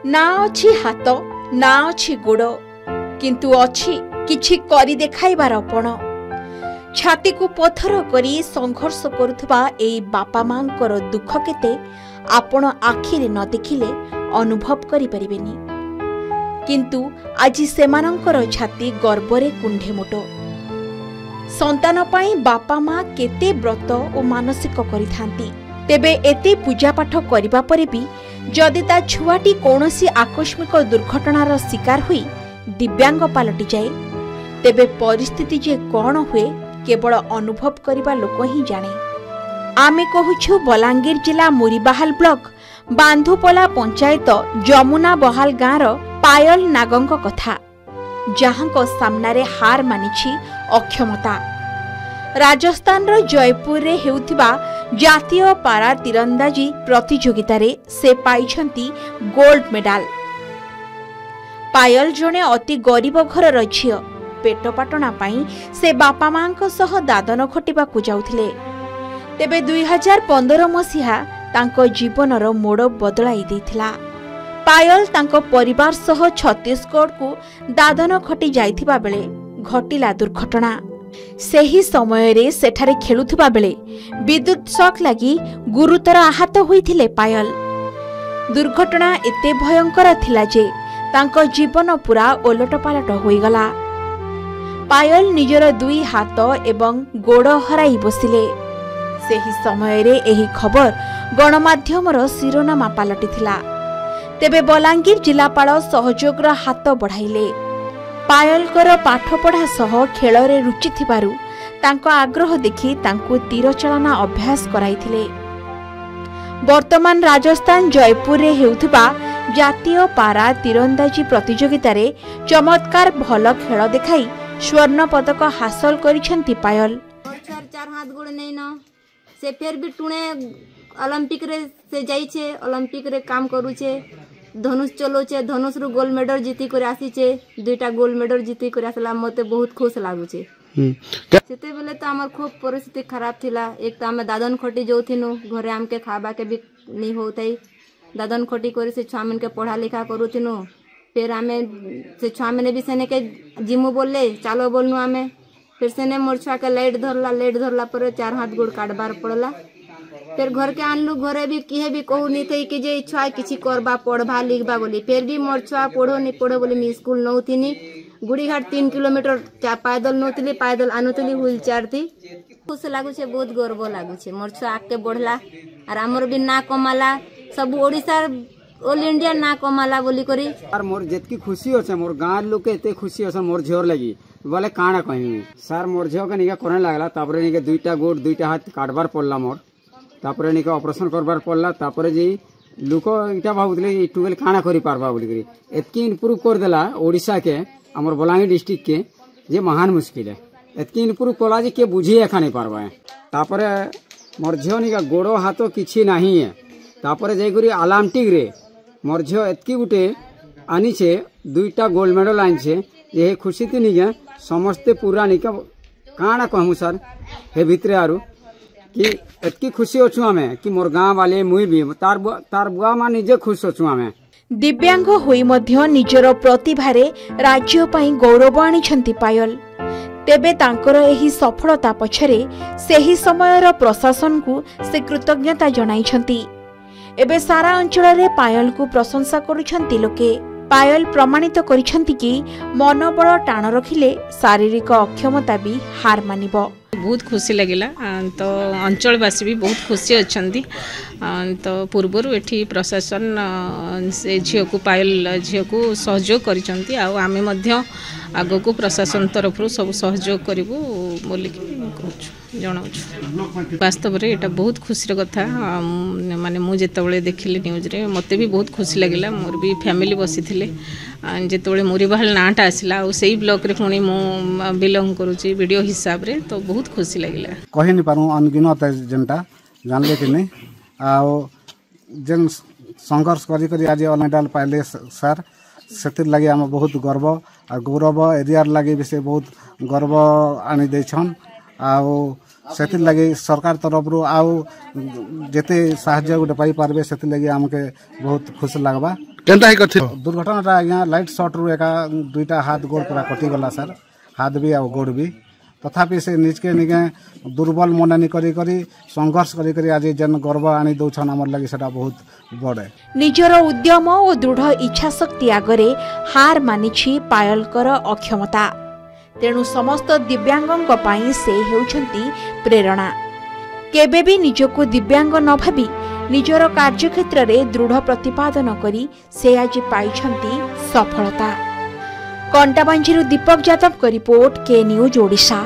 ना अछि हाथ ना अछि गोड़ किंतु अछि किछि करि देखाइबार पण। छाती को पत्थर करी संघर्ष करुथबा एई बापा मांकर दुख केते आपण आखिरे न देखिले अनुभव करि परिबेनी। किंतु आज सेमानंकर छाती गर्वरे कुंढे मोटो। संतान पाई बापा मां केते व्रत और मानसिक करिथांती। तेबे एते पूजा पाठ करिबा परे भी जदि ता छुआटी कौनसी आकस्मिक दुर्घटनार शिकार हुई दिव्यांग पलटि जाए तेबे परिस्थिति जे कौन हुए केवल अनुभव करिबा लोक ही जाने। आमे कहूछु बलांगीर जिला मुरीबाहाल ब्लॉक बांधुपला पंचायत जमुना बहाल गाँर पायल नागंक कथा, जहांको सामनारे हार मानिछि अक्षमता। राजस्थान रो जयपुर रे हेउथिबा जातीय पारा तीरंदाजी प्रतियोगिता रे से पाइछंती गोल्ड मेडल। पायल जने अति गरीब घरर झियो। पेटपाटना पाई से बापा मांको सह दादन खटिबाकू जाउथिले। तेबे 2015 मसीहा तांको जीवनर मोड़ बदलाई देथिला। पायल तांको परिवार सह छत्तीसगढ़ को दादन खटी जाइथिबा बेले घटिला दुर्घटना। सेही समय रे सेठारे खेलुथिबा बेले विद्युत शॉक लागी गुरुतर आहत होइथिले पायल। दुर्घटना एते भयंकर थिला जे तांको जीवन पूरा ओलटपालट होइगला। पायल निजर दुई हाथ एवं गोड़ हराई बसिले। सेही समय रे एही खबर गणमाध्यमर शिरोनामा पालटिथिला। तेबे बलांगीर जिलापाल सहयोगर हाथ बढ़ाइले। पायलकर पाठपढ़ा सह खेल रे रुचि थिबारु तांको आग्रह देखि तांको तीर चलना अभ्यास कराइथिले। वर्तमान राजस्थान जयपुर रे हेउथबा जातीय पारा तीरंदाजी प्रतियोगिता रे चमत्कार भल खेल देखाई स्वर्ण पदक हासिल करिसेंती पायल। चार हाथ गोड़ नहीं न से फिर भी टुणे ओलंपिक रे से जाइछे, ओलंपिक रे काम करूछे, धनुष चलोचे, धनुष रु गोल्ड मेडल जीती कर आसीचे। दुईटा गोल्ड मेडल जीती कर आसला मते बहुत खुश लागुचे। सेते बेले तो हमर खूब परिस्थिति खराब थिला। एक तो आमे दादन खटी जोथिनु घरे आमके खाबा के भी नहीं होतई। दादन खटी करे से छुआ मन के पढ़ा लिखा करूथिनु। फिर आमे से छुआ मने भी सेने के जिमु बोलले चालो बोलनु आमे। फिर सेने मोर छुआ के लाइट धरला पर चार हाथ गोड़ काटबार पड़ला। फिर घर के आनलु घरे भी किहे भी कहू नहीं थई कि जे छुआ किछि करबा पढ़बा लिखबा बोली। फिर भी मोर छुआ पढ़ो नहीं पढ़ो बोली मी स्कूल नौथिनी। गुड़ीघाट 3 किलोमीटर पैदल नौथिली, पैदल आनुथिली व्हील चेयर थी। खुश लागुछे, बहुत गर्व लागुछे। मोर छुआ आके बढ़ला और हमर भी ना कमाला, सब ओडिसा ऑल इंडिया ना कमाला बोली करी। और मोर जेतकी खुशी होছে मोर गांव लोग के एते खुशी होছে मोर झियोर लगी बोले काना कहि सर मोर झियो के निका कोने लागला। तापरे निके दुईटा गोड़ दुईटा हाथ काटबार पड़ला मोर। तापरे निके ऑपरेशन करबार पड़ला। तापरे जी लोक इटा भाबुतले ई टुवेल काना करि पारबा बोली करी एतकी इंप्रूव कर देला ओडिशा के हमर बलांगीर डिस्ट्रिक्ट के जे महान मुश्किल है। एतकी इंप्रूव कला जे के बुझी एखा नहीं पारबा है। तापरे मोर झियो निका गोड़ो हाथो किछि नाही है। तापरे जय करी आलामटिक रे मोर झियो एतकी गुटे आनीछे दुईटा गोल्ड मेडल आनीछे। ये खुशी थी निके समस्ते पूरा निके काना कहूँ सर हे भितरे आरु कि एतकी खुशी होछु आमे कि मोर गांव वाले मुई भी तार बुआ मा निजे खुश होछु आमे। दिव्यांग होई मध्य निजर प्रतिभारे राज्य पई गौरव आनिछंती पायल। तेबे तांकर एही सफलता पछरे सेही समयर प्रशासन को से कृतज्ञता जणाइछंती। एबे सारा अंचल रे पायल को प्रशंसा करुछंती लोके। पायल प्रमाणित करिछंती कि मनोबल टाण रखिले शारीरिक अक्षमता भी हार मानिबो। बहुत खुशी लगिला। तो अंचलवासी भी बहुत खुशी अच्छी। तो पूर्वर एठी प्रशासन से झील को पायल झील को सहयोग करिसंती। आमे मध्य आगो को प्रशासन तरफ सब सहयोग करिवु बोली जनाऊँ। वास्तव में यहाँ बहुत खुशी कथा। माने मु जेतबले देखिले न्यूज रे मते भी बहुत खुशी लगिला। मोर भी फैमिली बसी थिले जेतबले मुरीबाहाल नाटा आसिला और सेही ब्लॉक रे पुणी मु बिलोंग करूची वीडियो हिसाब रे। तो बहुत खुशी लगिला। कहि नि पारू अनगिनत जेनटा जानले कि नहीं आ जेन संघर्ष करी करी आज मेडल पाइले सर सेतिर लगे हम बहुत गर्व आ गौरव एरियार लगे भी से बहुत गर्व आनी देछन। आउ सेतिर लगे सरकार तरफ रो आउ जेते साहाय्य गोटे पाई पारबे सेतिर लगे हमके बहुत खुश लागबा। केनता ही कथि दुर्घटना आज्ञा लाइट सर्ट रु एका दुईटा हाथ गोड़ पूरा कटिगला सर हाथ भी आ गोड़ भी तथापि से निजके निके दुर्बल मन करी करी संघर्ष करी करी आज जेन गर्व आनी दौछन हमर लागि सेटा बहुत बड़े निजर उद्यम और दृढ़ इच्छा शक्ति आगरे हार मानिछि पायलकर अक्षमता तेणु समस्त दिव्यांगों पाई से हेउछंती प्रेरणा केबे भी निजको दिव्यांग न भाबी निजर कार्यक्षेत्र में दृढ़ प्रतिपादन करी से आज पाइछंती सफलता कंटाबांझी दीपक यादव रिपोर्ट के न्यूज ओडिशा।